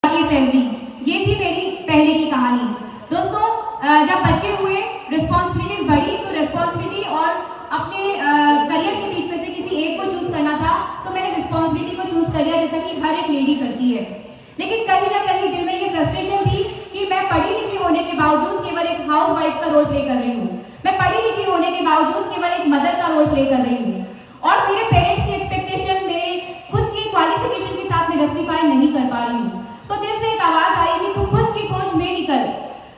की सैलरी, ये थी मेरी पहले की कहानी। दोस्तों, जब बच्चे हुए, रिस्पॉन्सिबिलिटीज बढ़ी, तो रिस्पॉन्सिबिलिटी और अपने करियर के बीच में से किसी एक को चूज करना था, तो मैंने रिस्पॉन्सिबिलिटी को चूज कर लिया, जैसा कि हर एक लेडी करती है। लेकिन कहीं ना कहीं दिल में ये फ्रस्ट्रेशन थी कि मैं पढ़ी लिखी होने के बावजूद केवल एक हाउस वाइफ का रोल प्ले कर रही हूँ, मैं पढ़ी लिखी होने के बावजूद केवल एक मदर का रोल प्ले कर रही हूँ, और मेरे पेरेंट्स की एक्सपेक्टेशन मेरे खुद की क्वालिफिकेशन के साथ मैं जस्टिफाई नहीं कर पा रही हूँ। तो दिल से एक आवाज आई कि तू खुद की खोज में निकल,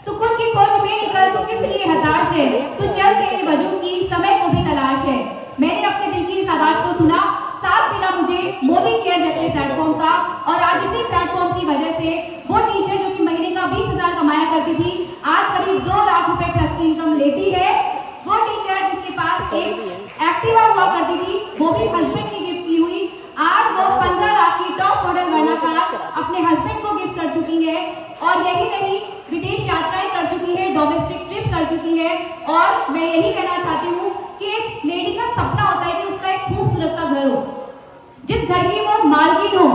तू खुद की खोज में निकल, तू किस लिए हताश है, तू चल तेरे वजूद की समय को भी तलाश है। मैंने अपने दिल की इस आवाज को सुना, साथ मिला मुझे मोदी केयर जैसे प्लेटफॉर्म का, और आज इसी प्लेटफॉर्म की वजह से वो टीचर जो कि महीने का 20,000 कमाया करती थी, आज करीब 2 लाख रुपए प्लस की इनकम लेती है। वो टीचर जिसके पास एक एक्टिवा हुआ करती थी, वो भी हस्बैंड की गिफ्ट की हुई, आज वो 15 लाख की टॉप मॉडल वर्णाकार अपने हस्बैंड को गिफ्ट कर चुकी है। और यही नहीं, विदेश यात्राएं कर चुकी है, डोमेस्टिक ट्रिप कर चुकी है। और मैं यही कहना चाहती हूँ कि एक लेडी का सपना होता है कि उसका एक खूबसूरत सा घर हो, जिस घर की वो मालकिन हो,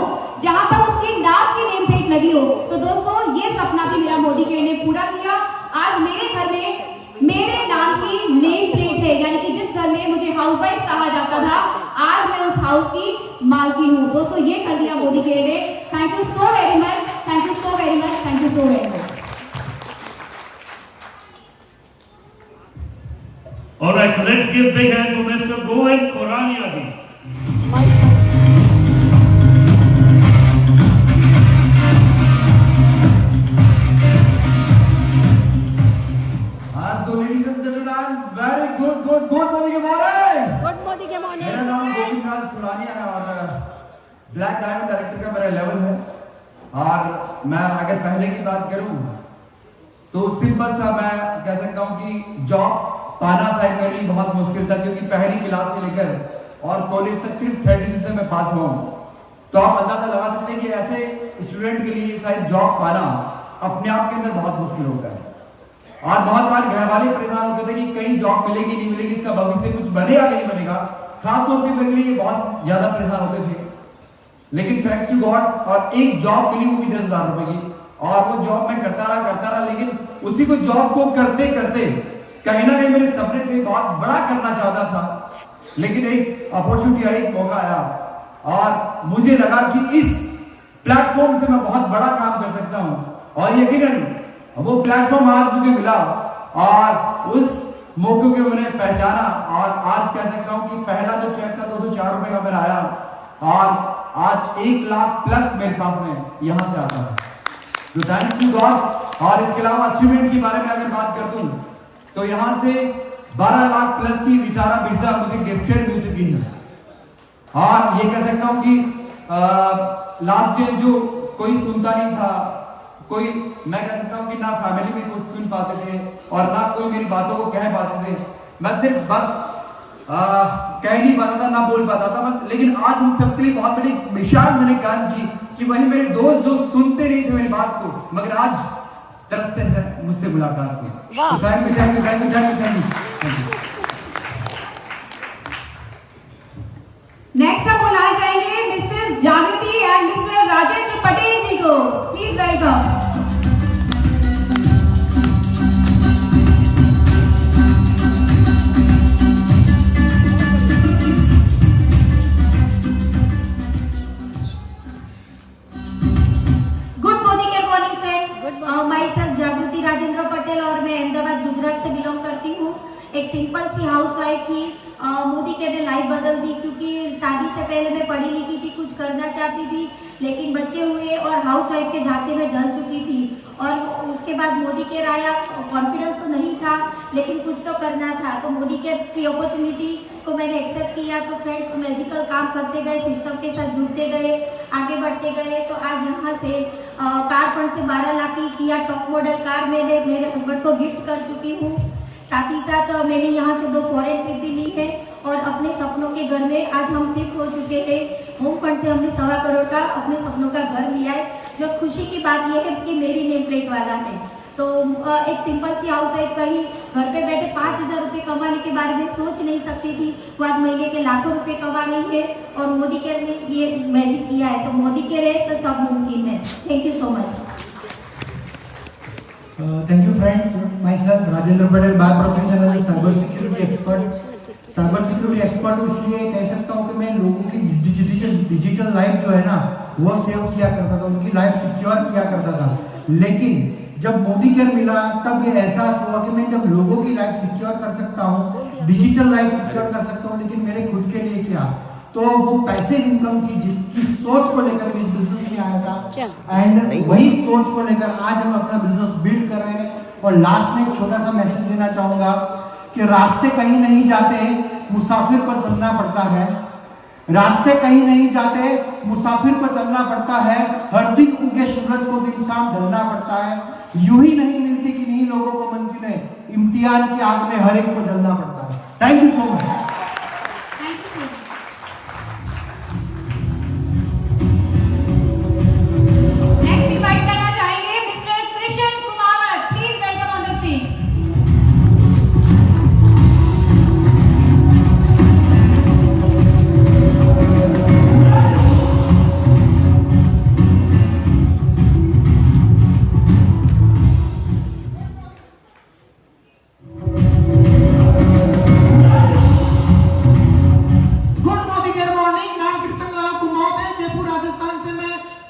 जहां पर उसकी नाम की नेम प्लेट लगी हो। तो दोस्तों, ये सपना भी मेरा मोदी केयर ने पूरा किया। आज मेरे घर में मेरे नाम की नेम प्लेट है, यानी कि जिस घर में मुझे हाउसवाइफ कहा जाता था, आज मैं उस हाउस की मालकिन हूँ। दोस्तों, ये कर दिया मोदी केयर ने। Thank you so very much, thank you so very much, thank you so very much. All right, so let's give big hand to Mr. Govind Khurania ji. Ladies and gentlemen, very good morning के morning. Good morning के morning. मेरा नाम गोविंद राज खुरानिया है और black diamond director का मेरा level है। और मैं अगर पहले की बात करूं तो सिंपल सा मैं कह सकता हूं कि जॉब पाना शायद मेरे लिए बहुत मुश्किल था, क्योंकि पहली क्लास से लेकर और कॉलेज तक सिर्फ 30 से मैं पास हुआ हूं। तो आप अंदाजा लगा सकते हैं कि ऐसे स्टूडेंट के लिए शायद जॉब पाना अपने आप के अंदर बहुत मुश्किल होता है। और बहुत बार घर वाले परेशान होते थे कि कहीं जॉब मिलेगी नहीं मिलेगी, इसका भविष्य कुछ बनेगा नहीं बनेगा। खासतौर से मेरे लिए बहुत ज्यादा परेशान होते थे। लेकिन थैंक्स टू गॉड, और एक जॉब मिली, वो भी 10,000 रुपए की, और वो जॉब मैं करता रहा। लेकिन उसी को जॉब को करते करते कहीं ना कहीं मेरे सपने थे, बहुत बड़ा करना चाहता था। लेकिन एक अपॉर्चुनिटी आई, एक मौका आया, और मुझे लगा कि इस प्लेटफॉर्म से मैं बहुत बड़ा काम कर सकता हूं। और यकीनन वो प्लेटफॉर्म आज मुझे मिला, और उस मौके को मैंने पहचाना, और आज कह सकता हूं कि पहला जो चेक था 204 रुपए का मेरा आया, और आज 1 लाख प्लस मेरे पास में यहां से आता है। तो थैंक्स टू गॉड। और इसके अलावा अचीवमेंट के बारे में अगर बात कर दूं तो यहां से 12 लाख प्लस की विचारा बिरजा मुझे गिफ्टेड मिल चुकी है। और ये कह सकता हूं कि लास्ट ईयर जो कोई सुनता नहीं था, कोई, मैं कह सकता हूं कि ना फैमिली में कुछ सुन पाते थे और ना कोई मेरी बातों को कह पाते थे। मैं सिर्फ बस कह नहीं पाता था, ना बोल पाता था बस। लेकिन आज उन सबके लिए बहुत बड़ी मिसाल मैंने काम की कि वही मेरे दोस्त जो सुनते नहीं थे मेरी बात को, मगर आज तरसते हैं मुझसे मुलाकात की। तो thank you, thank you, thank you, thank you, thank you. Next हम बुलाए जाएंगे मिसेस जागृति एंड मिस्टर राजेंद्र पटेल जी को। Please welcome. Good morning and morning friends, my self जागृति राजेंद्र पटेल, और मैं अहमदाबाद गुजरात से बिलोंग करती हूँ। एक सिंपल सी हाउसवाइफ थी। मोदी के ने लाइफ बदल दी, क्योंकि शादी से पहले मैं पढ़ी लिखी थी, कुछ करना चाहती थी, लेकिन बच्चे हुए और हाउसवाइफ के ढांचे में ढल चुकी थी। और उसके बाद मोदी केयर आया, कॉन्फिडेंस तो नहीं था, लेकिन कुछ तो करना था। तो मोदी केयर की अपॉर्चुनिटी को मैंने एक्सेप्ट किया। तो फ्रेंड्स, मैजिकल काम करते गए, सिस्टम के साथ जुड़ते गए, आगे बढ़ते गए। तो आज यहाँ से कार फंड से 12 लाख की किया टॉप मॉडल कार मैंने मेरे हस्बैंड को गिफ्ट कर चुकी हूँ। साथ ही साथ मैंने यहाँ से 2 फॉरेन ट्रिप भी ली है, और अपने सपनों के घर में आज हम शिफ्ट हो चुके हैं। होम फंड से हमने 1.25 करोड़ का अपने सपनों का घर लिया है। जो खुशी की बात यह है कि मेरी नेम प्लेट वाला है। तो एक सिंपल सी हाउस वाइफ का ही घर पे बैठे 5,000 रुपये कमाने के बारे में सोच नहीं सकती थी, वो आज महीने के लाखों रुपए कमा रही है और मोदी केयर ने ये मैजिक किया है। तो मोदी केयर है तो सब मुमकिन है। Thank you so much. Thank you friends. Myself Rajendra Patel, by profession as a cyber security expert. Cyber security expert इसलिए कह सकता हूँ कि मैं लोगों की डिजिटल लाइफ जो है ना वो सेव किया करता था, उनकी लाइफ सिक्योर किया करता था। लेकिन जब मोदी केयर मिला तब ये एहसास हुआ कि मैं जब लोगों की लाइफ सिक्योर कर सकता हूँ, डिजिटल लाइफ सिक्योर कर सकता हूँ, लेकिन मेरे खुद के लिए क्या, तो वो पैसिव इनकम थी जिसकी सोच को लेकर इस बिजनेस में आया था। एंड वही सोच को लेकर आज हम अपना बिजनेस बिल्ड कर रहे हैं। और लास्ट में एक छोटा सा मैसेज देना चाहूंगा कि रास्ते कहीं नहीं जाते, मुसाफिर को चलना पड़ता है। रास्ते कहीं नहीं जाते, मुसाफिर को चलना पड़ता है। हर दिन उगे सूरज को दिन शाम ढलना पड़ता है। यूं ही नहीं मिलती कि नहीं लोगों को मंजिलें, इम्तिहान की आग में हर एक को जलना पड़ता है। Thank you so much. Next invite करना चाहेंगे mister Krishna Kumawat, please welcome on the stage.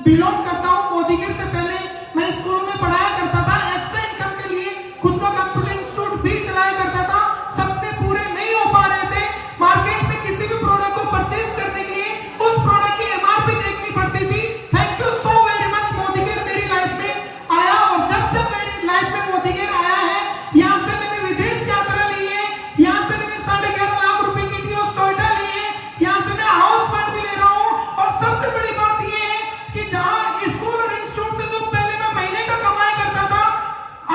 Belong करता हूं। मोदी केयर से पहले मैं स्कूल में पढ़ाया करता था, एक्स्ट्रा इनकम के लिए खुद का कंप्यूटर इंस्टीट्यूट भी चलाया करता था। सपने पूरे नहीं हो पा रहे थे। मार्केट में किसी भी प्रोडक्ट को परचेज करने के लिए उस प्रोडक्ट की एमआरपी देखनी पड़ती थी। Thank you so very much, Modi care मेरी लाइफ में आया और जब से मेरी लाइफ में मोदी केयर आया है, यहाँ से मैंने विदेश यात्रा ली है, यहाँ से मैंने 11.5 लाख रुपए की टीओएस टोयोटा ली है, यहाँ से मैं हाउस फंड भी ले रहा हूँ। और सबसे बड़ी बात ये है कि जहां स्कूल और इंस्टीट्यूट से जो पहले मैं महीने का कमाया करता था,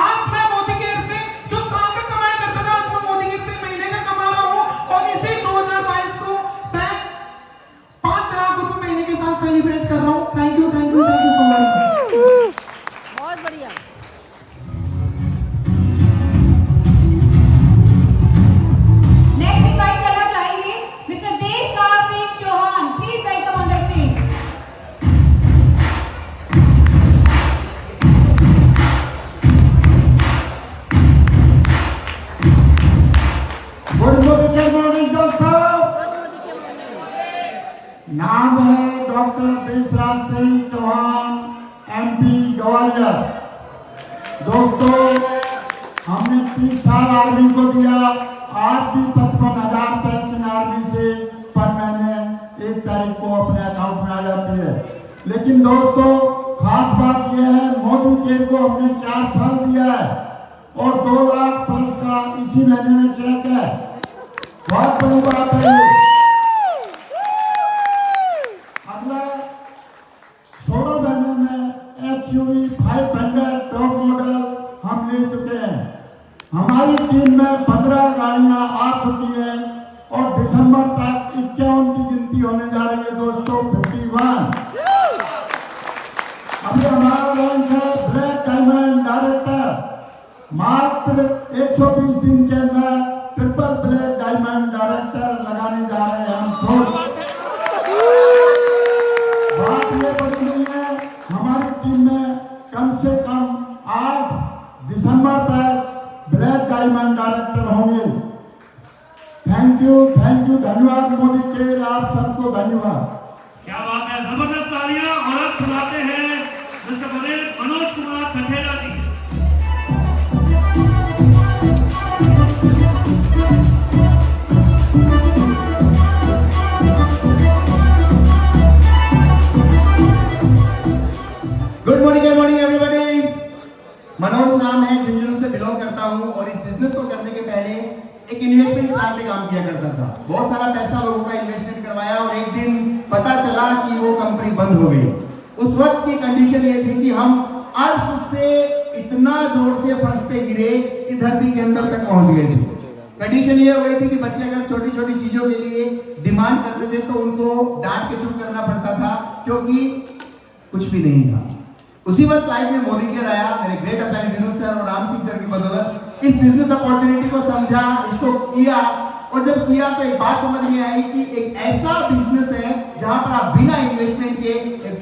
आज मैं मोदी केयर से जो साल का कमाया करता था, आज मैं मोदी केयर से महीने का कमा रहा हूं। और इसी 2022 को मैं 5 लाख रुपए महीने के साथ सेलिब्रेट कर रहा हूं। Thank you so much. बहुत बढ़िया। नेक्स्ट इनवाइट करना चाहेंगे mister Deshraj Singh Chauhan, please welcome on the stage. Good morning दोस्तों। नाम है डॉक्टर देशराज सिंह चौहान, एमपी ग्वालियर। दोस्तों हमने 30 साल आर्मी को दिया, आज भी 55,000 पेंशन आर्मी से पर महीने 1 तारीख को अपने अकाउंट में आ जाती है। लेकिन दोस्तों खास बात यह है, मोदी केयर को हमने 4 साल दिया है और 2 लाख प्लस का इसी महीने में चेक है। बहुत बड़ी बात है ये। अगले 16 महीने में एक्सयूवी 500 टॉप मॉडल हम ले चुके हैं। हमारी टीम में 15 गाड़ियां आ चुकी हैं और दिसंबर तक 51 की गिनती होने जा रही है दोस्तों, 51। अभी हमारा रैंक है ब्लैक डायमंड डायरेक्टर। मात्र 120 दिन के अंदर ट्रिपल ब्लैक डायमंड डायरेक्टर लगाने जा रहे हैं हम खुद। बात ये बड़ी नहीं है, हमारी टीम में कम से कम 8 दिसंबर तक ब्लैक डायमंड डायरेक्टर होंगे। थैंक यू, धन्यवाद मोदी केयर, आप सबको धन्यवाद। क्या बात है, जबरदस्त तालियां। और अब बुलाते हैं Mister Manoj Kumar Khathela ji. Good morning everybody. Manoj नाम है, झुंझुनू से बिलोंग करता हूँ और इस बिजनेस को करने के पहले एक इन्वेस्टमेंट प्लान पे काम किया करता था। बहुत सारा पैसा लोगों का इन्वेस्टमेंट करवाया और एक दिन पता चला कि वो कंपनी बंद हो गई। उस वक्त की कंडीशन ये थी कि हम अर्श से इतना जोर से फर्श पे गिरे कि धरती के अंदर तक पहुंच गए थे। कंडीशन ये हो गई थी कि बच्चे अगर छोटी छोटी चीजों के लिए डिमांड करते थे तो उनको डांट के चुप करना पड़ता था, क्योंकि कुछ भी नहीं था। उसी वक्त लाइफ में मोदी केयर आया, मेरे ग्रेट अपने दिनों सर और राम सिंह सर की बदौलत इस बिजनेस अपॉर्चुनिटी को समझा, इसको किया, और जब किया तो एक बात समझ में आई कि एक ऐसा बिजनेस है जहां पर आप बिना इन्वेस्टमेंट के एक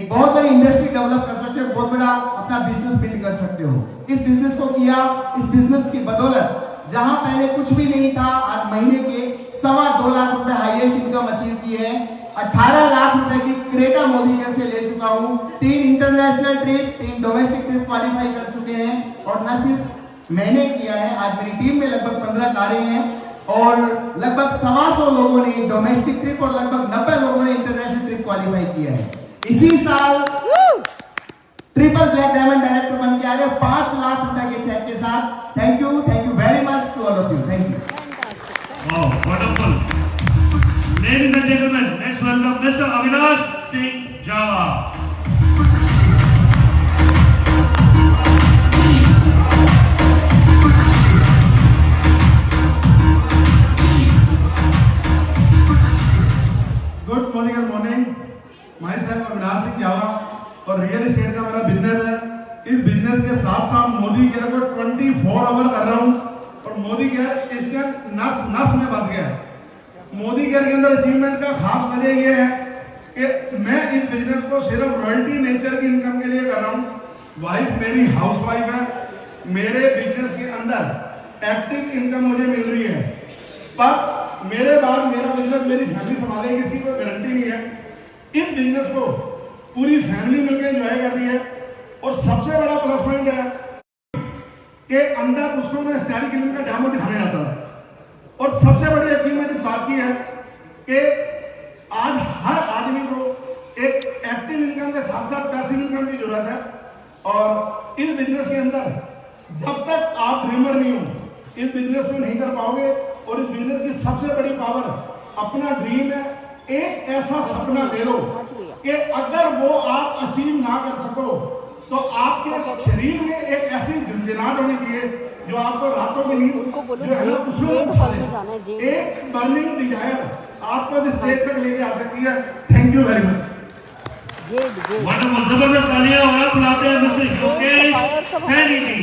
बहुत बड़ी इंडस्ट्री डेवलप कर सकते हो, बहुत बड़ा अपना बिजनेस बिल्ड कर सकते हो। इस बिजनेस को किया, इस बिजनेस की बदौलत जहां पहले कुछ भी नहीं था, आज महीने के 2.25 लाख रुपए हाईएस्ट इनकम अचीव की है। 18 लाख रुपए की क्रेटा मोदी केयर से ले चुका हूं, 3 international trip, 3 domestic trip qualify कर चुके हैं। और न सिर्फ मैंने किया है, आज मेरी टीम में लगभग 15 कारें हैं और लगभग 125 लोगों ने डोमेस्टिक ट्रिप और लगभग 90 लोगों ने इंटरनेशनल ट्रिप क्वालिफाई किया है। इसी साल ट्रिपल ब्लैक डायमंड डायरेक्टर बन के आ रहे 5 लाख रुपए के चेक के साथ। Thank you very much to all of you. Thank you. Wow, wonderful. Ladies and gentlemen, let's welcome Mr. Avinash Singh Java. Good morning. Myself Avinash Singh Java और रियल एस्टेट का मेरा बिजनेस है। इस बिजनेस के साथ साथ मोदी केयर को 24 आवर कर रहा हूँ और मोदी केयर इसके नस में बस गया है। मोदी केयर के अंदर अचीवमेंट का खास वजह यह है कि मैं इस बिजनेस को सिर्फ रॉयल्टी नेचर की इनकम के लिए कर रहा हूँ। वाइफ मेरी हाउस वाइफ है। मेरे बिजनेस के अंदर एक्टिव इनकम मुझे मिल रही है, पर मेरे बाद मेरा बिजनेस मेरी फैमिली संभालेगी, किसी को गारंटी नहीं है। इस बिजनेस को पूरी फैमिली मिलकर एंजॉय कर रही है और सबसे बड़ा प्लस पॉइंट है कि अंदर उसको मैं स्टैटिक क्लिनिक का डेमो दिखाने आता था। और सबसे बड़ी अचीवमेंट इस बात की है कि आज हर आदमी को एक एक्टिव इनकम के साथ साथ पैसिव इनकम की जरूरत है। और इस बिजनेस के अंदर जब तक आप ड्रीमर नहीं हो, इस बिजनेस को नहीं कर पाओगे। और इस बिजनेस की सबसे बड़ी पावर अपना ड्रीम है। एक ऐसा सपना ले लो कि अगर वो आप अचीव ना कर सको तो आपके शरीर में एक ऐसी झंझनाहट होनी चाहिए जो आपको रातों की नींद जो है ना उसमें उठा दे। एक बर्निंग डिजायर आपको इस स्टेज तक लेके आ सकती है। Thank you very much. Wonderful, जबरदस्त तालियां और आप बुलाते हैं Mister Yogesh Saini ji.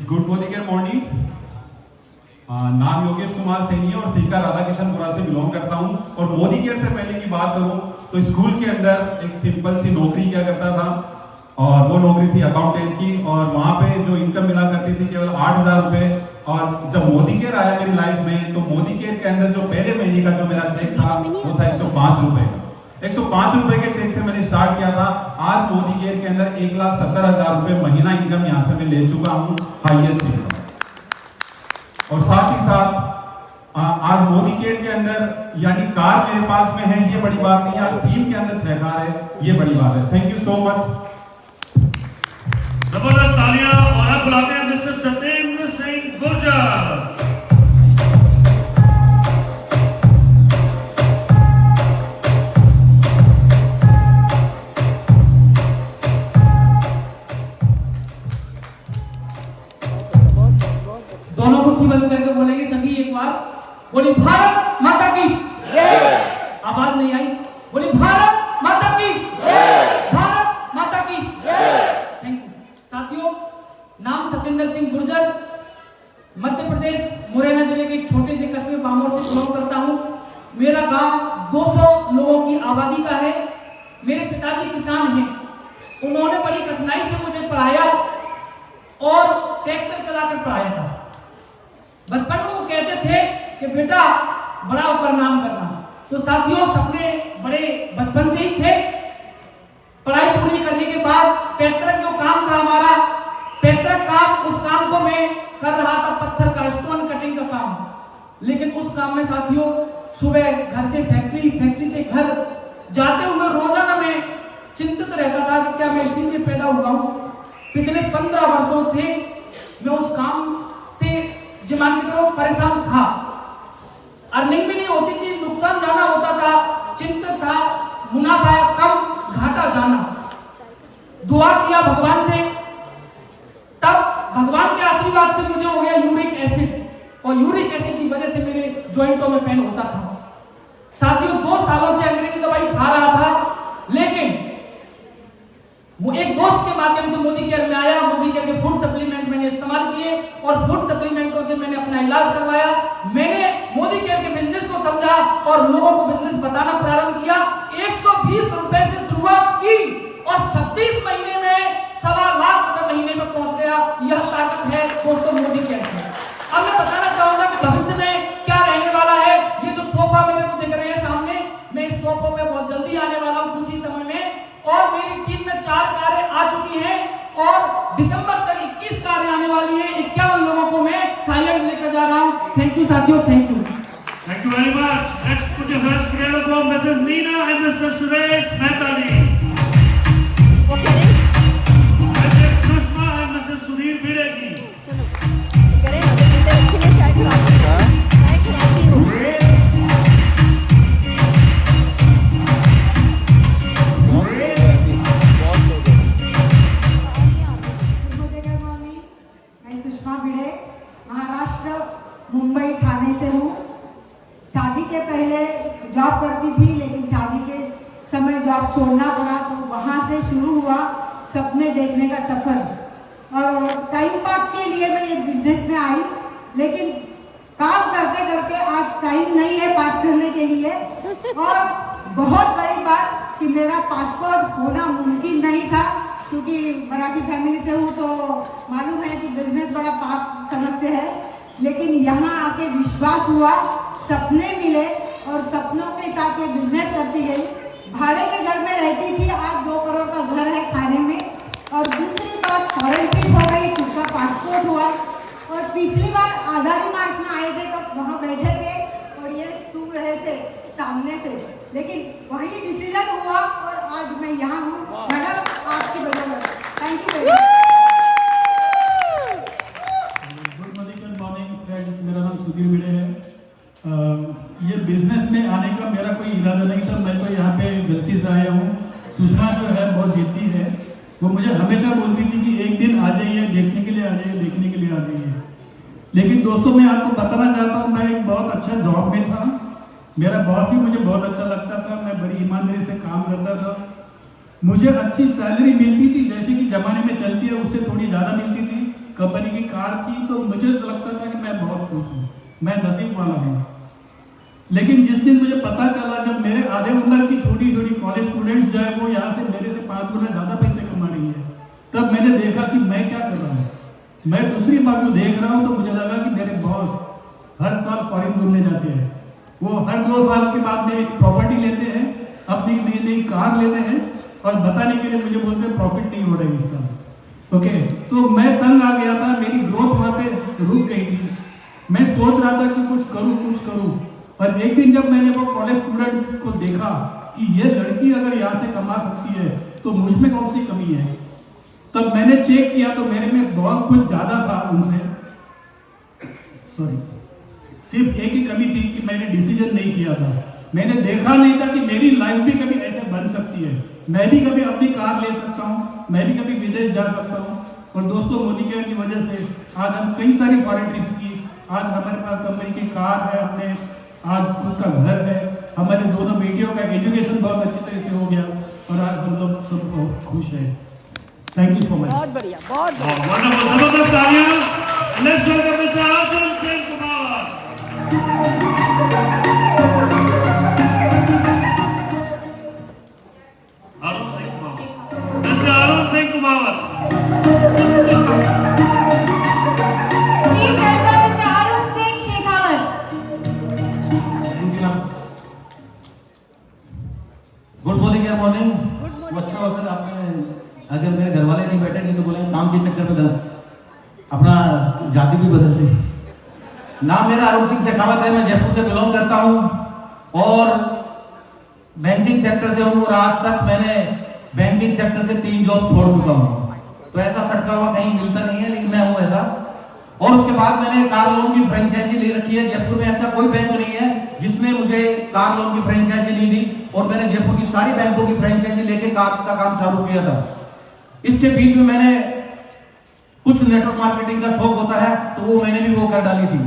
Good Modi care morning. नाम योगेश कुमार सैनी है और सीकर राधा किशनपुरा से बिलोंग करता हूं। और मोदी केयर से पहले की बात करूं तो स्कूल के अंदर एक सिंपल सी नौकरी किया करता था और वो नौकरी थी अकाउंटेंट की। और वहां पे जो इनकम मिला करती थी केवल 8,000 रुपए। और जब मोदी केयर आया मेरी लाइफ में तो मोदी केयर के अंदर जो पहले महीने का जो मेरा चेक था वो था 105 रुपए का। 105 रुपए के चेक से मैंने स्टार्ट किया था। आज मोदी केयर के अंदर 1,70,000 रुपए महीना इनकम यहाँ से मैं ले चुका हूँ, हाईएस्ट इनकम। और साथ ही साथ आज मोदी केयर के अंदर यानी कार मेरे पास में है, ये बड़ी बात नहीं है। आज टीम के अंदर 6 कार है, ये बड़ी बात है। Thank you so much. जबरदस्त तालियां और आप बुलाते हैं मिस्टर सत्येंद्र सिंह गुर्जर। दोनों मुट्ठी बंद करके बोलेंगे सभी एक बार। बोली भारत माता की जय। आवाज नहीं आई। बोली भारत माता की जय। भारत माता की जय। थैंक यू साथियों। नाम सत्येंद्र सिंह गुर्जर, मध्य प्रदेश मुरैना जिले के एक छोटे से कस्बे बामोर से बिलोंग करता हूँ। मेरा गांव 200 लोगों की आबादी का है। मेरे पिताजी किसान हैं। उन्होंने बड़ी कठिनाई से मुझे पढ़ाया और ट्रैक्टर चलाकर पढ़ाया था। बचपन में वो कहते थे कि बेटा बड़ा होकर नाम करना। तो साथियों सपने बड़े बचपन से ही थे। पढ़ाई पूरी करने के बाद पैतृक जो काम था हमारा, पैतृक काम, उस काम को मैं कर रहा था पत्थर का, स्टोन कटिंग का काम। लेकिन उस काम में साथियों सुबह घर से फैक्ट्री, फैक्ट्री से घर जाते हुए रोजाना मैं चिंतित रहता था कि क्या मैं इस दिन में पैदा हुआ हूँ। पिछले 15 वर्षों से मैं उस काम से मान के चलो परेशान था। अर्निंग भी नहीं होती थी, नुकसान जाना होता था, चिंतित था, मुनाफा कम, घाटा जाना। दुआ किया भगवान से, तब भगवान के आशीर्वाद से मुझे हो गया यूरिक एसिड। और यूरिक एसिड की वजह से मेरे जॉइंटों में पेन होता था। साथियों 2 सालों से अंग्रेजी दवाई खा रहा था, लेकिन वो एक दोस्त के माध्यम से मोदी केयर में आया। मोदी केयर के फूड सप्लीमेंट मैंने इस्तेमाल किए और फूड सप्लीमेंटों से मैंने अपना इलाज करवाया। मैंने मोदी केयर के बिजनेस को समझा और लोगों को बिजनेस बताना प्रारंभ किया। 120 रुपए से शुरुआत की और 36 महीने में 1.25 लाख रुपए महीने में पहुंच गया। यह ताकत है दोस्तों मोदी केयर की। अब मैं बताना चाहूंगा कि भविष्य में क्या रहने वाला है। ये जो सोफा मेरे को दिख रहे हैं सामने, मैं इस सोफे पे बहुत जल्दी आने वाला हूं, कुछ ही समय में, और मेरी टीम में 4 कारें आ चुकी हैं और दिसंबर तक 21 कारें आने वाली हैं। 51 लोगों को मैं थाईलैंड लेकर जा रहा हूं। थैंक यू साथियों, thank you. Thank you very much. Let's put your hands together for Mrs. Neena and Mr. Suresh Mehta ji. Mrs. Sushma and Mrs. Sudhir Bhide ji. मैं सुषमा भिड़े महाराष्ट्र मुंबई ठाणे से हूँ। शादी के पहले जॉब करती थी, लेकिन शादी के समय जॉब छोड़ना पड़ा, तो वहाँ से शुरू हुआ सपने देखने का सफर। और टाइम पास के लिए मैं एक बिजनेस में आई, लेकिन काम करते करते आज टाइम नहीं है पास करने के लिए। और बहुत बड़ी बात कि मेरा पासपोर्ट होना मुमकिन नहीं था, क्योंकि मराठी फैमिली से हूँ तो मालूम है कि बिजनेस बड़ा पाप समझते हैं। लेकिन यहाँ आके विश्वास हुआ, सपने मिले और सपनों के साथ ये बिजनेस करती गई। भाड़े के घर में रहती थी, आज 2 करोड़ का घर है खाने में। और दूसरी बात, फॉरेन ट्रिप हो गई, खुद का पासपोर्ट हुआ। और पिछली बार आज़ादी मार्च में आए थे तो वहाँ बैठे थे और ये सूंघ रहे थे सामने से, लेकिन वही डिसीजन हुआ और आज मैं यहाँ हूँ। मैडम आपकी बदौलत। Thank you very much. Good morning friends, मेरा नाम सुधीर भिड़े है। ये बिजनेस में आने का मेरा कोई इरादा नहीं था, मैं तो यहाँ पे गलती से आया हूँ। सुषमा जो है बहुत जिद्दी है, वो मुझे हमेशा बोलती थी कि एक दिन आ जाइए, देखने के लिए आ जाइए, देखने के लिए आ जाइए। लेकिन दोस्तों मैं आपको बताना चाहता हूँ, मैं एक बहुत अच्छा जॉब में था, मेरा बॉस भी मुझे बहुत अच्छा लगता था, मैं बड़ी ईमानदारी से काम करता था, मुझे अच्छी सैलरी मिलती थी, जैसे कि जमाने में चलती है उससे थोड़ी ज़्यादा मिलती थी, कंपनी की कार थी, तो मुझे लगता था कि मैं बहुत खुश हूँ, मैं नसीब वाला हूँ। लेकिन जिस दिन मुझे पता चला, जब मेरे आधे उम्र की छोटी छोटी कॉलेज स्टूडेंट्स जो है वो यहाँ से मेरे से 5 गुना ज़्यादा पैसे कमा रही है, तब मैंने देखा कि मैं क्या कर रहा हूँ। मैं दूसरी बाजू देख रहा हूँ तो मुझे लगा कि मेरे बॉस हर साल फॉरेन घूमने जाते हैं, वो हर 2 साल के बाद में एक प्रॉपर्टी लेते हैं, अपनी नई नई कार लेते हैं और बताने के लिए मुझे बोलते हैं प्रॉफिट नहीं हो रहा है इस साल। ओके, तो मैं तंग आ गया था, मेरी ग्रोथ वहाँ पे रुक गई थी। मैं सोच रहा था कि कुछ करूँ। और एक दिन जब मैंने वो कॉलेज स्टूडेंट को देखा कि ये लड़की अगर यहाँ से कमा सकती है तो मुझ में कौन सी कमी है, तब मैंने चेक किया तो मेरे में बहुत कुछ ज़्यादा था उनसे। सिर्फ एक ही कमी थी कि मैंने डिसीजन नहीं किया था। मैंने देखा नहीं था कि मेरी लाइफ भी कभी ऐसे बन सकती है, मैं भी कभी अपनी कार ले सकता हूँ, मैं भी कभी विदेश जा सकता हूँ। और दोस्तों मोदी केयर की वजह से आज हम कई सारी फॉरेन ट्रिप्स की, आज हमारे पास कंपनी की कार है, हमने आज खुद का घर है, हमारे दोनों बेटियों का एजुकेशन बहुत अच्छी तरह से हो गया और आज हम लोग सब बहुत खुश हैं। Thank you so much. बहुत बढ़िया, बहुत Wonderful, जबरदस्त तालियां। Let's welcome Mr. Arjun Singh Kumar. Arun Singh Kumar. Mr. Arun Singh Kumar. Please welcome Mr. Arun Singh Shekhawat. Good morning या मॉर्निंग। वो अच्छा हो सर, आपने अगर मेरे घर वाले नहीं बैठे नहीं तो बोले काम के चक्कर में अपना जाति भी बदल दी। नाम मेरा अरुण सिंह शेखावत है, मैं जयपुर से बिलोंग करता हूं और बैंकिंग सेक्टर से हूं और आज तक मैंने बैंकिंग सेक्टर से 3 जॉब छोड़ चुका हूं, तो ऐसा सटका हुआ कहीं मिलता नहीं है, लेकिन मैं हूं ऐसा। और उसके बाद मैंने कार लोन की फ्रेंचाइजी ले रखी है। जयपुर में ऐसा कोई बैंक नहीं है जिसने मुझे कार लोन की फ्रेंचाइजी नहीं दी और मैंने जयपुर की सारी बैंकों की फ्रेंचाइजी लेके कार का काम चालू किया था। इसके बीच में मैंने कुछ नेटवर्क मार्केटिंग का शौक होता है तो वो मैंने भी वो कर डाली थी,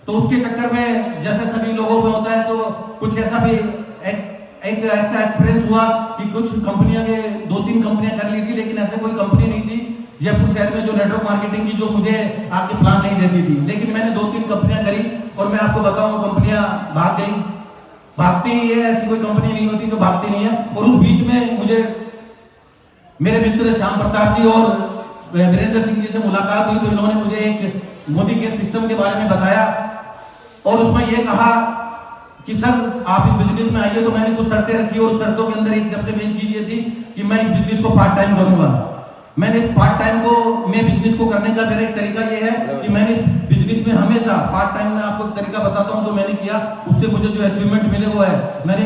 तो उसके चक्कर में जैसे सभी लोगों में होता है तो कुछ ऐसा भी एक ऐसा एक्सपीरियंस हुआ कि कुछ कंपनियां के 2-3 कंपनियां कर ली थी, लेकिन ऐसे कोई कंपनी नहीं थी जयपुर शहर में जो नेटवर्क मार्केटिंग की जो मुझे आगे प्लान नहीं देती थी। लेकिन मैंने 2-3 कंपनियां करी और मैं आपको बताऊं कंपनियां भाग गई, भागती ही है, ऐसी कोई कंपनी नहीं होती जो भागती नहीं है। और उस बीच में मुझे मेरे मित्र श्याम प्रताप जी और वीरेंद्र सिंह जी से मुलाकात हुई, तो इन्होंने मुझे एक मोदी केयर सिस्टम के बारे में बताया और उसमें यह कहा कि सर आप इस बिजनेस में आइए। तो मैंने कुछ शर्तें रखी और उस शर्तों के अंदर एक सबसे मेन चीज ये थी कि मैं इस बिजनेस को पार्ट टाइम करूंगा। मैंने इस पार्ट टाइम को मैं बिजनेस को करने का मेरा एक तरीका ये है कि मैंने इस बिजनेस में हमेशा पार्ट टाइम में आपको एक तरीका बताता हूं जो मैंने किया, उससे मुझे जो अचीवमेंट मिले वो है मैंने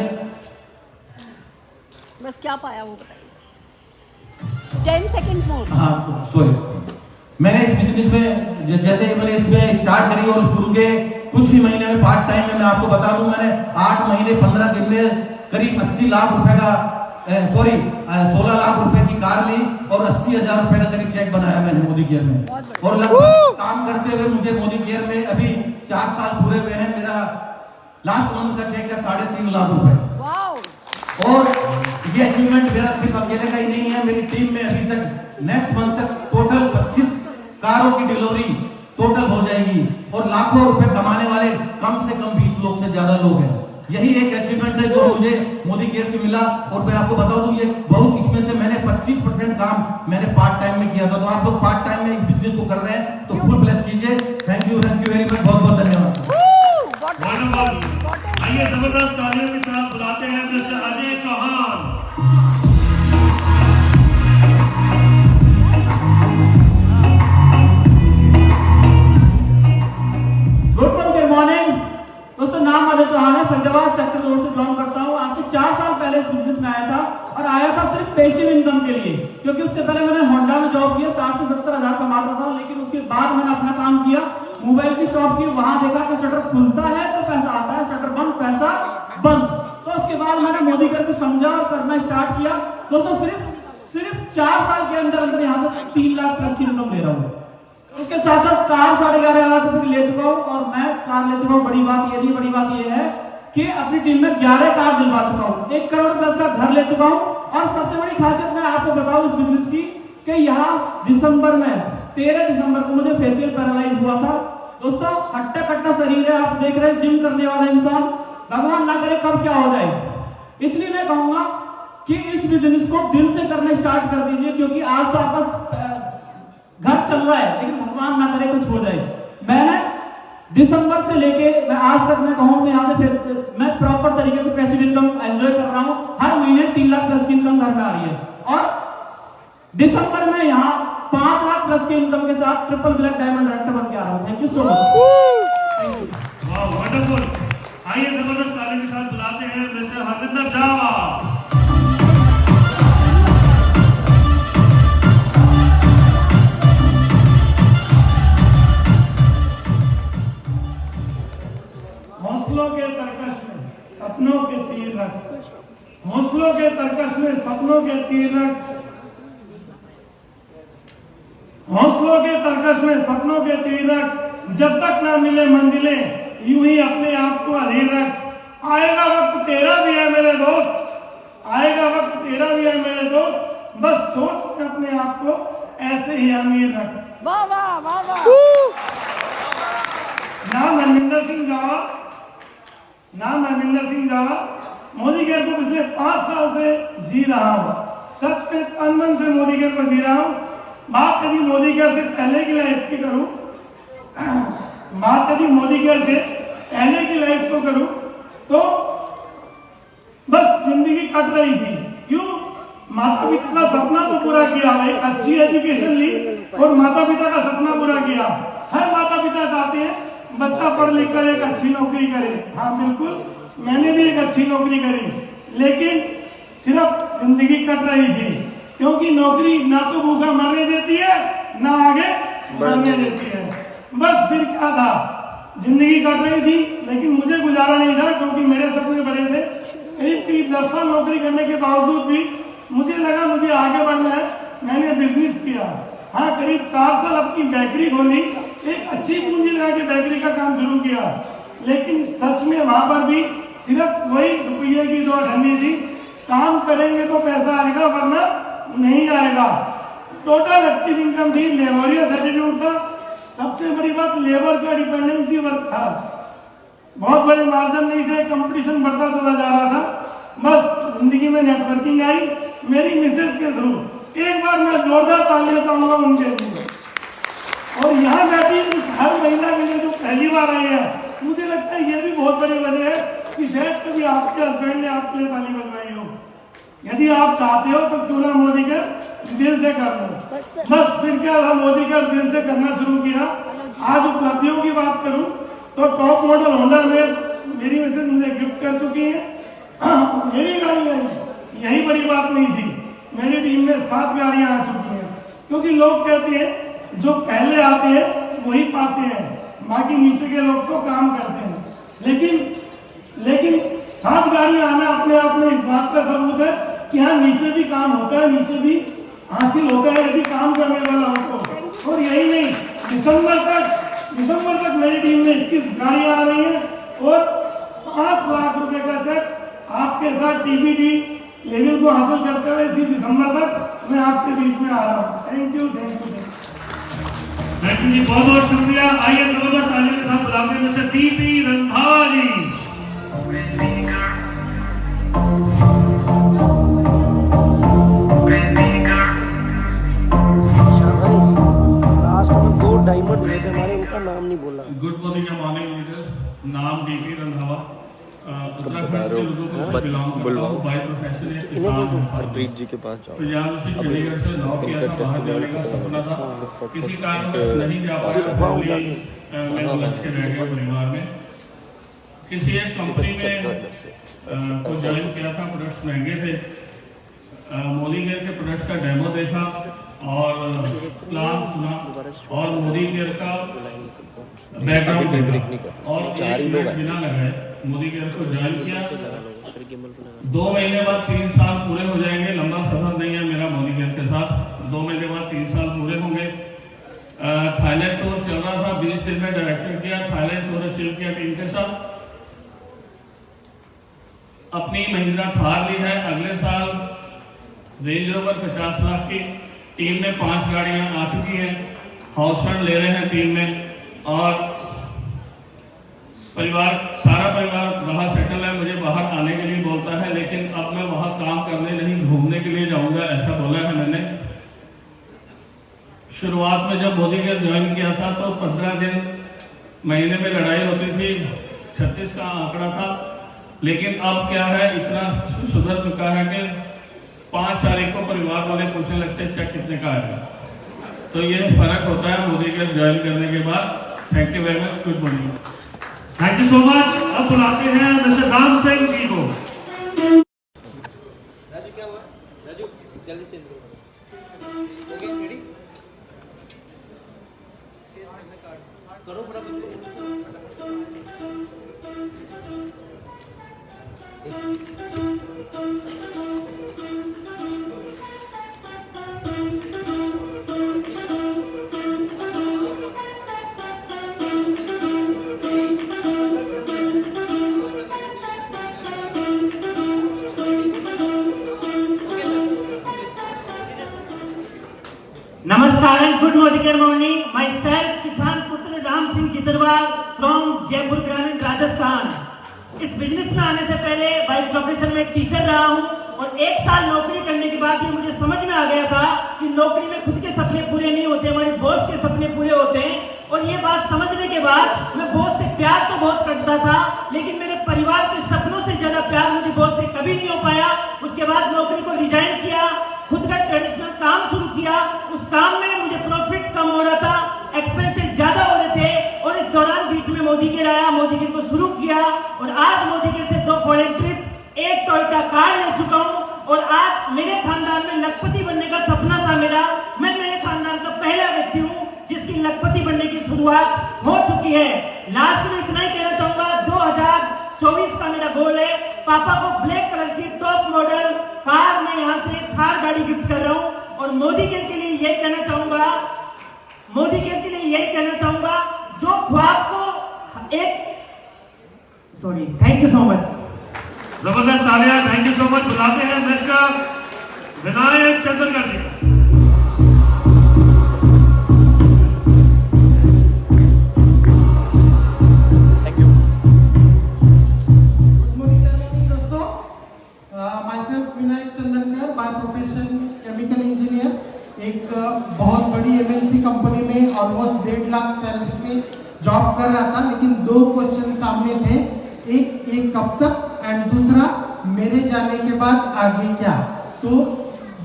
बस क्या पाया वो बताइए। 10 seconds more। हाँ सॉरी, मैंने इस बिजनेस में जैसे मैंने इसमें स्टार्ट करी और शुरू के कुछ ही महीने में पार्ट टाइम में मैं आपको बता दूं मैंने 8 महीने 15 दिन में करीब 80 लाख रुपए का 16 लाख रुपए की कार ली और 80,000 रुपए का करीब चेक बनाया मैंने मोदी केयर में। और लगभग काम करते हुए मुझे मोदी केयर में अभी 4 साल पूरे हुए हैं। मेरा लास्ट मंथ का चेक है 3.5 लाख रुपए। और ये अचीवमेंट मेरा सिर्फ अकेले का ही नहीं है, मेरी टीम में अभी तक नेक्स्ट मंथ तक टोटल 25 कारों की डिलीवरी टोटल हो जाएगी और लाखों रुपए कमाने वाले कम से कम 20 लोग से ज्यादा लोग हैं। यही एक अचीवमेंट है जो मुझे मोदी केयर से मिला। और मैं आपको बताऊं तो ये बहुत, इसमें से मैंने 25% काम मैंने पार्ट टाइम में किया था। तो आप लोग पार्ट टाइम में इस बिजनेस को कर रहे हैं तो फुल प्लेस कीजिए। थैंक यू वेरी मच, बहुत बहुत धन्यवाद। आइए जबरदस्त तालियों के साथ बुलाते हैं mister Ajay Chauhan. Good morning दोस्तों, नाम अजय चौहान है, फरीदाबाद सेक्टर 2 से बिलोंग करता हूँ। आज से 4 साल पहले इस बिजनेस में आया था और आया था सिर्फ पैसिव इनकम के लिए, क्योंकि उससे पहले मैंने होंडा में जॉब किया, 60 से 70 हजार कमाता था। लेकिन उसके बाद मैंने अपना काम किया, मोबाइल की शॉप की, वहां देखा कि शटर खुलता है तो पैसा आता है, शटर बंद पैसा बंद। तो उसके बाद मैंने मोदी करके समझा और करना स्टार्ट किया। दोस्तों सिर्फ 4 साल के अंदर अंदर यहाँ से 3 लाख प्लस की इनकम ले रहा हूँ। उसके साथ साथ कार 11.5 लाख रुपए की ले चुका हूँ और मैं कार ले चुका हूँ। बड़ी बात ये है कि अपनी टीम में 11 कार दिलवा चुका हूँ, 1 करोड़ प्लस का घर ले चुका हूँ। और सबसे बड़ी खासियत मैं आपको बताऊं इस बिजनेस की कि यहाँ दिसंबर में 13 दिसंबर को मुझे फेशियल पैरालाइज हुआ था। दोस्तों हट्टा कट्टा शरीर है, आप देख रहे हैं, जिम करने वाला इंसान, भगवान ना करे कब क्या हो जाए। इसलिए मैं कहूंगा कि इस बिजनेस को दिल से करना स्टार्ट कर दीजिए, क्योंकि आज तो आपका घर चल रहा है लेकिन भगवान ना करे कुछ हो जाए। मैंने दिसंबर से लेके मैं आज तक मैं कहूं तो यहाँ से मैं प्रॉपर तरीके से पैसिव इनकम एंजॉय कर रहा हूं। हर महीने 3 लाख प्लस की इनकम घर में आ रही है और दिसंबर में यहाँ 5 लाख प्लस की इनकम के साथ ट्रिपल ब्लैक डायमंड डायरेक्टर बन के आ रहा हूँ। Thank you so much. वाह वंडरफुल। आइए जबरदस्त ताली के साथ बुलाते हैं मिस्टर हरविंदर जावा। हौसलों के तरकश में सपनों के तीर रख, हौसलों के तरकश में सपनों के तीर रख, हौसलों के तरकश में सपनों के तीर रख, जब तक ना मिले मंजिलें यूं ही अपने आप को अधीर रख। आएगा वक्त तेरा भी है मेरे दोस्त, आएगा वक्त तेरा भी है मेरे दोस्त, बस सोच में अपने आप को ऐसे ही अमीर रख। वाह वाह वाह वाह। नाम हरविंदर सिंह जावा, नाम हरविंदर सिंह जावा। मोदी केयर को पिछले 5 साल से जी रहा हूँ, सच में तन मन से मोदी केयर को जी रहा हूँ। बात यदि मोदी केयर से पहले की लाइफ की करूँ, बात यदि मोदी केयर से पहले की लाइफ को करूँ तो बस जिंदगी कट रही थी। क्यों? माता पिता का सपना तो पूरा किया, एक अच्छी एजुकेशन ली और माता पिता का सपना पूरा किया। हर माता पिता चाहते हैं बच्चा पढ़ लिख कर एक अच्छी नौकरी करे। हाँ बिल्कुल, मैंने भी एक अच्छी नौकरी करी, लेकिन सिर्फ जिंदगी कट रही थी, क्योंकि नौकरी ना तो भूखा मरने देती है ना आगे बढ़ने देती है। बस फिर क्या था, जिंदगी कट रही थी लेकिन मुझे गुजारा नहीं था, क्योंकि मेरे सपने बड़े थे। करीब 10 साल नौकरी करने के बावजूद भी मुझे लगा मुझे आगे बढ़ना है। मैंने बिजनेस किया, हाँ करीब 4 साल अपनी बेकरी खोली, एक अच्छी पूंजी लगा के बेकरी का काम शुरू किया। लेकिन सच में वहां पर भी सिर्फ कोई रुपये की दो अठन्नी थी। काम करेंगे तो पैसा आएगा वरना नहीं आएगा। टोटल एक्टिव इनकम थी, लेबोरियस एटीट्यूड था। सबसे बड़ी बात लेबर का डिपेंडेंसी वर्क था। बहुत बड़े मार्जिन नहीं थे, कंपटीशन बढ़ता चला जा रहा था। बस जिंदगी में नेटवर्किंग आई मेरी मिसेज के थ्रू। एक बार मैं जोरदार तालियां चाहूंगा उनके लिए। और यहाँ बैठी उस हर महिला के लिए जो पहली बार आई है, मुझे लगता है ये भी बहुत बड़ी वजह है कि शायद कभी आपके हस्बैंड ने आपके लिए ताली बजवाई हो। यदि आप चाहते हो तो क्यों ना मोदी के दिल से कर लो। बस फिर क्या था, मोदी का दिल से करना शुरू किया। आज उपलब्धियों की बात करूं तो टॉप मॉडल होंडा में मेरी मिसेज मुझे गिफ्ट कर चुकी है। मेरी गाड़ी आई, यही बड़ी बात नहीं थी। मेरी टीम में 7 गाड़ियां आ चुकी हैं, क्योंकि लोग कहते हैं जो पहले आते हैं वही पाते हैं, बाकी नीचे के लोग तो काम करते हैं। लेकिन 7 गाड़ियां आना अपने आप में इस बात का सबूत है कि यहाँ नीचे भी काम होता है, नीचे भी हासिल होता है यदि काम करने वाला हो तो। और यही नहीं, दिसंबर तक मेरी टीम में 21 गाड़ियां आ रही हैं और 5 लाख रुपए का चेक आपके साथ टीबीडी लेवल को हासिल करते हुए इसी दिसंबर तक मैं आपके बीच में आ रहा हूँ। थैंक यू जी, बहुत बहुत शुक्रिया। आइए जबरदस्त तालियों के साथ बुलाते हैं मिस्टर डीपी रंधावा जी। लास्ट में 2 डायमंड हुए थे हमारे, उनका नाम नहीं बोला। गुड मॉर्निंग लीडर्स, नाम डीपी रंधावा, उत्तराखंड के लोगों को बिलोंग करता हूं। बाय प्रोफेशन है किसान। हरप्रीत जी के पास जाओ। पंजाब से चंडीगढ़ से लॉ किया था, बाहर जाने का सपना था, किसी कारणवश नहीं जा पाया। मैं उलझ के रह गया परिवार में। किसी एक कंपनी में को ज्वाइन किया था, प्रोडक्ट्स महंगे थे। मोदी केयर के प्रोडक्ट्स का डेमो देखा और प्लान सुना और मोदी केयर का बैकग्राउंड देखा और 1 मिनट बिना लगाए मोदी केयर को ज्वाइन किया। 2 महीने बाद 3 साल पूरे हो जाएंगे। लंबा सफर नहीं है मेरा मोदी केयर के साथ। 2 महीने बाद 3 साल पूरे होंगे। थाईलैंड टूर चल रहा था, 20 दिन में डायरेक्टर किया, थाईलैंड टूर अचीव किया टीम के साथ। अपनी महिंद्रा थार ली है। अगले साल रेंज रोवर 50 लाख की। टीम में 5 गाड़ियां आ चुकी हैं। हाउस फंड ले रहे हैं टीम में और सारा परिवार बाहर सेटल है। मुझे बाहर आने के लिए बोलता है, लेकिन अब मैं वहां काम करने नहीं घूमने के लिए जाऊंगा, ऐसा बोला है मैंने। शुरुआत में जब मोदी केयर ज्वाइन किया था तो 15 दिन महीने में लड़ाई होती थी, 36 का आंकड़ा था। लेकिन अब क्या है, इतना सुधर चुका है कि 5 तारीख को परिवार वाले पूछने लगते चेक कितने का आएगा। तो ये फर्क होता है मोदी केयर ज्वाइन करने के बाद। Thank you very much. Good morning. Thank you so much. अब बुलाते हैं मिस्टर राम सिंह जी को। राजू क्या हुआ? राजू जल्दी चेंज करो। Okay ready? करो फटाफट। नमस्कार and good morning. My self किसान पुत्र राम सिंह जितरवाल फ्रॉम जयपुर ग्रामीण राजस्थान। इस बिजनेस में आने से पहले बाय प्रोफेशन में टीचर रहा हूं और 1 साल नौकरी करने के बाद ये मुझे समझ में आ गया था कि नौकरी में खुद के सपने पूरे नहीं होते, हमारे बॉस के सपने पूरे होते हैं। और ये बात समझने के बाद मैं बॉस से प्यार तो बहुत करता था, लेकिन मेरे परिवार के सपनों से ज्यादा प्यार मुझे बॉस से कभी नहीं हो पाया। उसके बाद नौकरी को रिजाइन किया, खुद का ट्रेडिशनल काम शुरू किया। उस काम में मुझे प्रॉफिट कम हो रहा था, एक्सपेंसेस ज्यादा हो रहे थे और इस दौरान बीच में मोदी केयर आया, मोदी केयर को शुरू किया और आज मोदी केयर से 2 फॉरेन ट्रिप, 1 टोयोटा कार ले चुका हूं और आज मेरे खानदान में लखपति बनने का सपना था मेरा। मैं मेरे खानदान का पहला व्यक्ति हूं जिसकी लखपति बनने की शुरुआत हो चुकी है। लास्ट में इतना ही कहना चाहूंगा, 2024 का मेरा गोल है, पापा को ब्लैक कलर की टॉप मॉडल कार में यहाँ से थार गाड़ी गिफ्ट कर रहा हूँ। और मोदी केयर के लिए यही कहना चाहूंगा, जो ख्वाब को थैंक यू सो मच। जबरदस्त तालियां, थैंक यू सो मच। बुलाते हैं मिस्टर विनायक चंद्रकर जी। दोस्तों, myself Vinayak Chandrakar, by profession chemical engineer, एक बहुत बड़ी एमएनसी कंपनी में ऑलमोस्ट 1.5 लाख सैलरी से जॉब कर रहा था, लेकिन 2 क्वेश्चन सामने थे, एक कब तक एंड दूसरा मेरे जाने के बाद आगे क्या। तो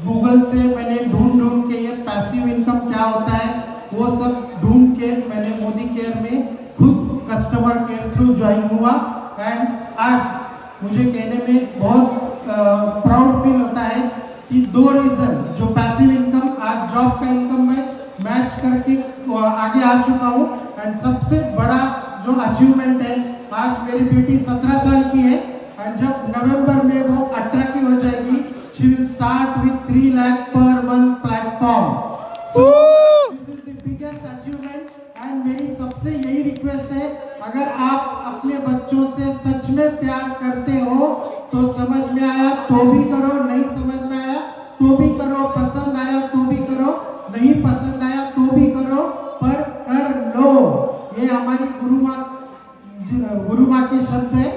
गूगल से मैंने ढूंढ के ये पैसिव इनकम क्या होता है वो सब ढूंढ के मैंने मोदी केयर में खुद कस्टमर केयर थ्रू ज्वाइन हुआ एंड आज मुझे कहने में बहुत प्राउड फील होता है कि 2 रीजन जो पैसिव इनकम आज जॉब का इनकम में मैच करके आगे आ चुका हूँ एंड सबसे बड़ा जो अचीवमेंट है, आज मेरी बेटी 17 साल की है एंड जब नवंबर में वो 18 की हो जाएगी, she will start with 3 lakh per month platform. So this is the biggest achievement and मेरी सबसे यही रिक्वेस्ट है, अगर आप अपने बच्चों से सच में प्यार करते हो तो समझ में आया तो भी करो, नहीं समझ में आया तो भी करो, पसंद आया तो भी करो, नहीं पसंद आया तो भी करो, पर कर लो। ये हमारी गुरु माँ के शब्द है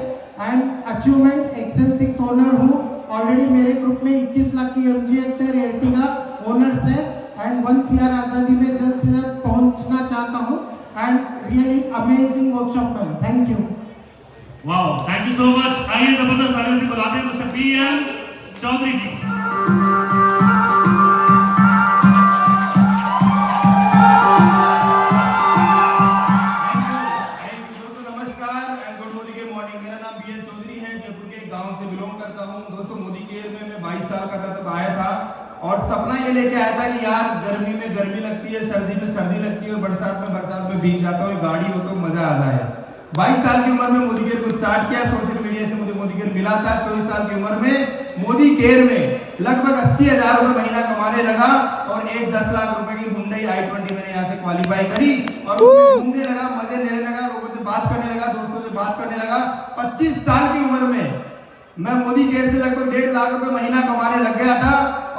एंड अचीवमेंट एक्सेल 6 ओनर हूँ। ऑलरेडी मेरे ग्रुप में 21 लाख की MG हेक्टर एर्टिगा ओनर्स है एंड 1 CR आजादी में जल्द से जल्द पहुंचना चाहता हूँ एंड रियली अमेजिंग वर्कशॉप करें। Thank you. Wow, thank you so much. आइए जबरदस्त तालियों से बुलाते हैं मिस्टर BL चौधरी जी। और सपना ये लेके आया था कि यार गर्मी में गर्मी लगती है, सर्दी में सर्दी लगती है और बरसात में भीग जाता हूँ, गाड़ी हो तो मजा आ जाए। 22 साल की उम्र में मोदी केयर को स्टार्ट किया, सोशल मीडिया से मुझे मोदी केयर मिला था। 24 साल की उम्र में मोदी केयर में लगभग 80,000 रुपए महीना कमाने लगा और एक 10 लाख रुपए की Hyundai i20 मैंने यहाँ से क्वालिफाई करी और घूमने लगा, मजे लेने लगा, लोगों से बात करने लगा, दोस्तों से बात करने लगा। 25 साल की उम्र में मैं मोदी केयर से लगभग 1.5 लाख रुपए महीना कमाने लग गया था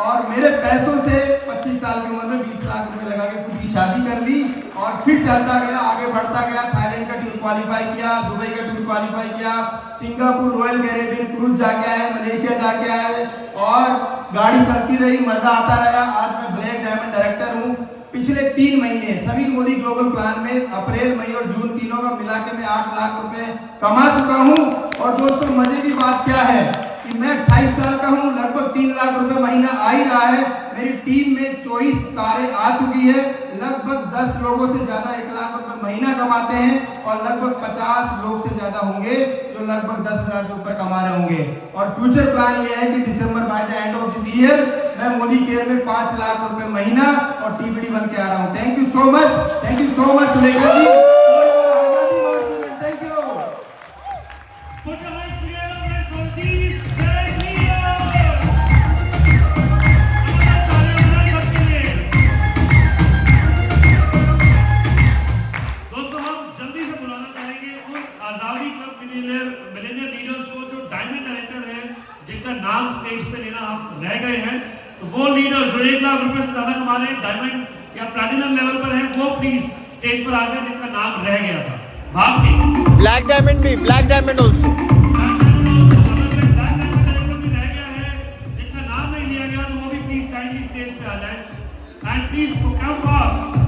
और मेरे पैसों से 25 साल की उम्र में 20 लाख रुपए लगा के खुद की शादी कर ली और फिर चलता गया, आगे बढ़ता गया। थाईलैंड का टूर क्वालिफाई किया, दुबई का टूर क्वालिफाई किया, सिंगापुर रॉयल कैरेबियन क्रूज जाके आए, मलेशिया जाके आए और गाड़ी चलती रही, मजा आता रहा। आज मैं ब्लैक डायमंड डायरेक्टर हूँ। पिछले 3 महीने सभी मोदी ग्लोबल प्लान में अप्रैल, मई और जून तीनों का मिला के मैं 8 लाख रुपए कमा चुका हूँ। और दोस्तों मजे की बात क्या है कि मैं 28 साल का हूँ, लगभग 3 लाख रुपए महीना आ ही रहा है। मेरी टीम में 24 कारें आ चुकी है, लगभग 10 लोगों से ज्यादा 1 लाख रुपए महीना कमाते हैं और लगभग 50 लोग से ज्यादा होंगे जो लगभग 10,000 से ऊपर कमा रहे होंगे। और फ्यूचर प्लान ये है कि December by the end of this year मैं मोदी केयर में 5 लाख रुपए महीना और TPD बन के आ रहा हूँ। Thank you so much Sulekha ji. Thank you. दोस्तों हम जल्दी से बुलाना चाहेंगे उन आजादी क्लब मिलेनियर लीडर्स को जो डायमंड डायरेक्टर हैं, जिनका नाम स्टेज पे लेना हम रह गए हैं। तो वो लीडर जो 1 लाख रुपए से ज्यादा कमा रहे हैं, डायमंड या प्लैटिनम लेवल पर हैं, वो प्लीज स्टेज पर आ जाए जिनका नाम रह गया था। भाग के ब्लैक डायमंड ऑल्सो जिनका नाम नहीं लिया गया तो वो भी प्लीज काइंडली स्टेज पे आ जाए एंड प्लीज कम फास्ट।